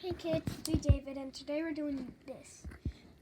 Hey kids, it's me David, and today we're doing this.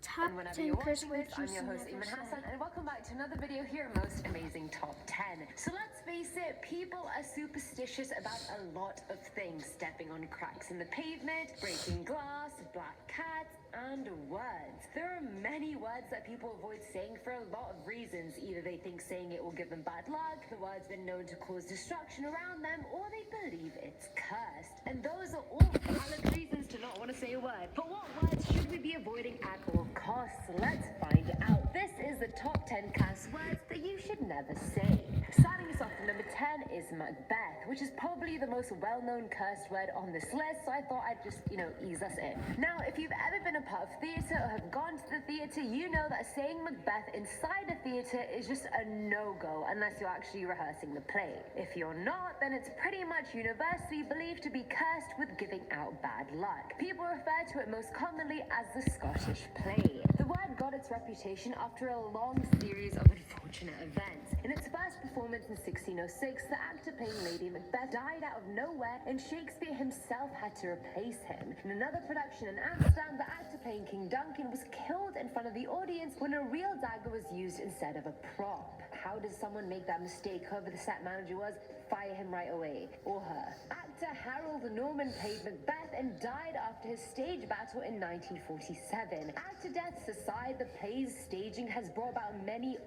Top 10 curse words I'm your host Iman Hassan, and welcome back to another video here at Most Amazing Top 10. So let's face it, people are superstitious about a lot of things. Stepping on cracks in the pavement, breaking glass, black cats, and words. There are many words that people avoid saying for a lot of reasons. Either they think saying it will give them bad luck, the word's been known to cause destruction around them, or they believe it's cursed. And those are all valid reasons to not want to say a word. But what words should we be avoiding at all costs? Let's find out. This is the top 10 curse words that you should never say. Starting us off at number 10 is Macbeth, which is probably the most well-known cursed word on this list, so I thought I'd just, ease us in. Now, if you've ever been a part of theatre or have gone to the theatre, you know that saying Macbeth inside a theatre is just a no-go unless you're actually rehearsing the play. If you're not, then it's pretty much universally believed to be cursed with giving out bad luck. People refer to it most commonly as the Scottish plague. The word got its reputation after a long series of unfortunate events. In its first performance in 1606, the actor playing Lady Macbeth died out of nowhere, and Shakespeare himself had to replace him. In another production in Amsterdam, the actor playing King Duncan was killed in front of the audience when a real dagger was used instead of a prop. How does someone make that mistake? Whoever the set manager was, fire him right away. Or her. Actor Harold Norman played Macbeth and died after his stage battle in 1947. Actor deaths aside, the play's staging has brought about many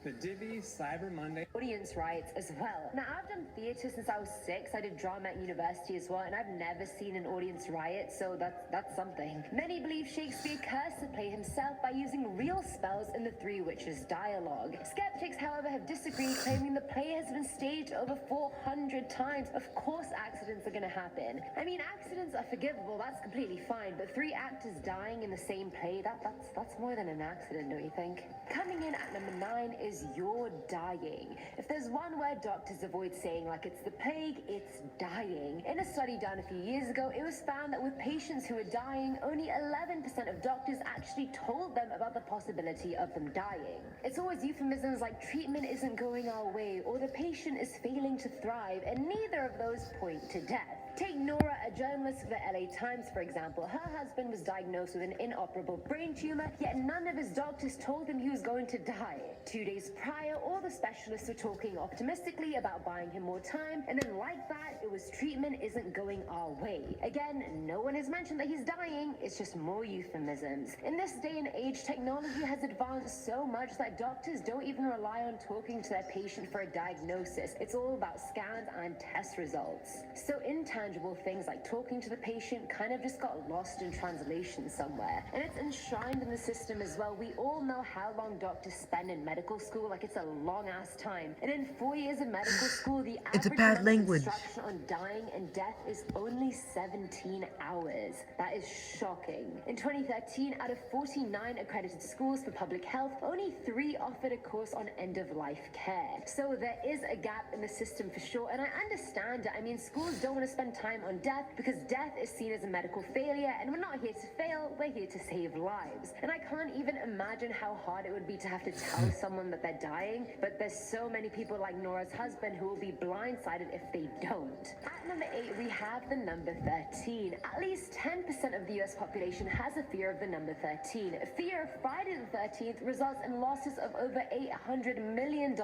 The Divi Cyber Monday audience riots as well. Now, I've done theatre since I was 6. I did drama at university as well, and I've never seen an audience riot, so that's something. Many believe Shakespeare cursed the play himself by using real spells in the Three Witches dialogue. Skeptics, however, have disagreed, claiming the play has been staged over 400 times. Of course accidents are going to happen. I mean, accidents are forgivable, that's completely fine, but 3 actors dying in the same play, that's more than an accident, don't you think? Coming in at number 9 is you're dying. If there's one word doctors avoid saying like it's the plague, it's dying. In a study done a few years ago, it was found that with patients who were dying, only 11% of doctors actually told them about the possibility of them dying. It's always euphemisms like treatment isn't going our way or the patient is failing to thrive, and neither of those point to death. Take Nora, a journalist for the LA Times, for example. Her husband was diagnosed with an inoperable brain tumor, yet none of his doctors told him he was going to die. 2 days prior, all the specialists were talking optimistically about buying him more time, and then like that, it was treatment isn't going our way. Again, no one has mentioned that he's dying, it's just more euphemisms. In this day and age, technology has advanced so much that doctors don't even rely on talking to their patient for a diagnosis. It's all about scans and test results. So intangible things like talking to the patient kind of just got lost in translation somewhere. And it's enshrined in the system as well. We all know how long doctors spend in medical school, like it's a long ass time. And in 4 years of medical school, the It's a average bad amount of language. instruction on dying and death is only 17 hours. That is shocking. In 2013, out of 49 accredited schools for public health, only 3 offered a course on end-of-life care. So there is a gap in the system for sure, and I understand it. I mean, schools don't want to spend time on death because death is seen as a medical failure, and we're not here to fail, we're here to save lives. And I can't even imagine how hard it would be to have to tell someone that they're dying, but there's so many people like Nora's husband who will be blindsided if they don't. At number 8, we have the number 13. At least 10% of the US population has a fear of the number 13. Fear of Friday the 13th results in losses of over $800 million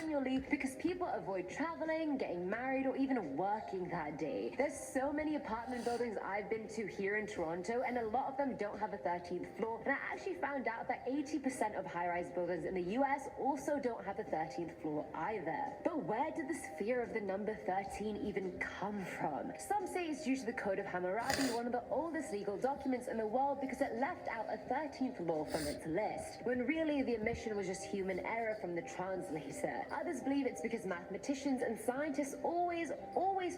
annually because people avoid traveling, getting married, or even working that day. There's so many apartment buildings I've been to here in Toronto, and a lot of them don't have a 13th floor, and I actually found out that 80% of high-rise buildings in the US also don't have a 13th floor either. But where did this fear of the number 13 even come from? Some say it's due to the Code of Hammurabi, one of the oldest legal documents in the world, because it left out a 13th law from its list, when really the omission was just human error from the translator. Others believe it's because mathematicians and scientists always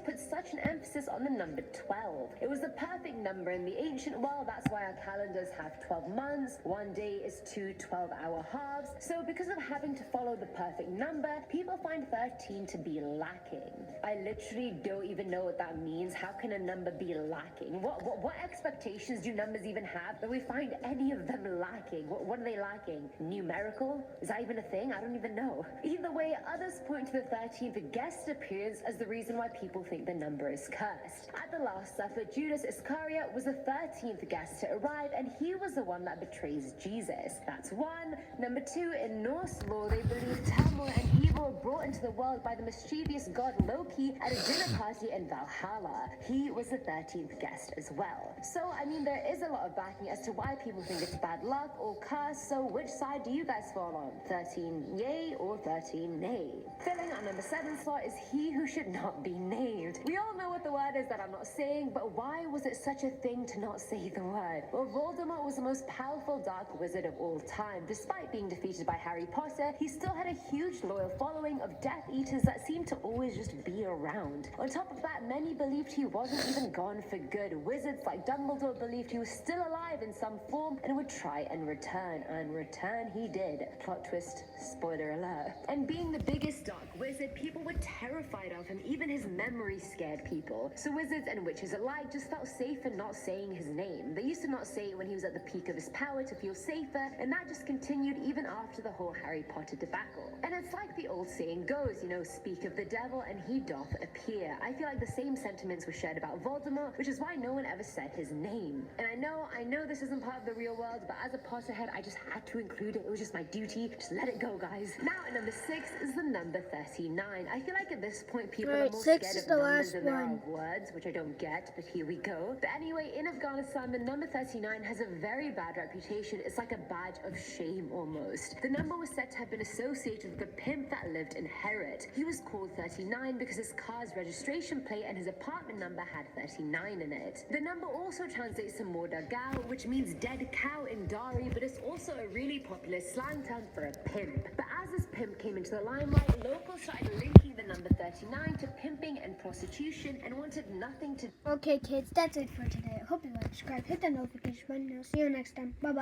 put such an emphasis emphasis on the number 12. It was the perfect number in the ancient world. That's why our calendars have 12 months. One day is 2 12-hour halves. So because of having to follow the perfect number, people find 13 to be lacking. I literally don't even know what that means. How can a number be lacking? What expectations do numbers even have that we find any of them lacking? What are they lacking? Numerical? Is that even a thing? I don't even know. Either way, others point to the 13th guest appearance as the reason why people think the number is cursed. At the Last Supper, Judas Iscariot was the 13th guest to arrive, and he was the one that betrays Jesus. That's one. Number two, in Norse lore, they believe turmoil and evil were brought into the world by the mischievous god Loki at a dinner party in Valhalla. He was the 13th guest as well. So, I mean, there is a lot of backing as to why people think it's bad luck or curse. So, which side do you guys fall on? 13 yay or 13 nay? Filling our number 7 slot is he who should not be named. We all know what the word is that I'm not saying, but why was it such a thing to not say the word? Well, Voldemort was the most powerful dark wizard of all time. Despite being defeated by Harry Potter, he still had a huge loyal following of Death Eaters that seemed to always just be around. On top of that, many believed he wasn't even gone for good. Wizards like Dumbledore believed he was still alive in some form and would try and return he did. Plot twist, spoiler alert. And being the biggest dark wizard, people were terrified of him. Even his memory scared people. So wizards and witches alike just felt safer not saying his name. They used to not say it when he was at the peak of his power to feel safer, and that just continued even after the whole Harry Potter debacle. And it's like the old saying goes, you know, speak of the devil and he doth appear. I feel like the same sentiments were shared about Voldemort, which is why no one ever said his name. And I know this isn't part of the real world, but as a Potterhead, I just had to include it. It was just my duty. Just let it go, guys. Now at number 6 is the number 39. I feel like at this point people are more scared of numbers than they are of words, which I don't get, but here we go. But anyway, in Afghanistan, the number 39 has a very bad reputation. It's like a badge of shame almost. The number was said to have been associated with a pimp that lived in Herat. He was called 39 because his car's registration plate and his apartment number had 39 in it. The number also translates to Morda Gao, which means dead cow in Dari, but it's also a really popular slang term for a pimp. But as this pimp came into the limelight, locals started linking the number 39 to pimping and prostitution and wanted nothing to... Okay, kids, that's it for today. I hope you like, subscribe, hit the notification button, and I'll see you next time. Bye-bye.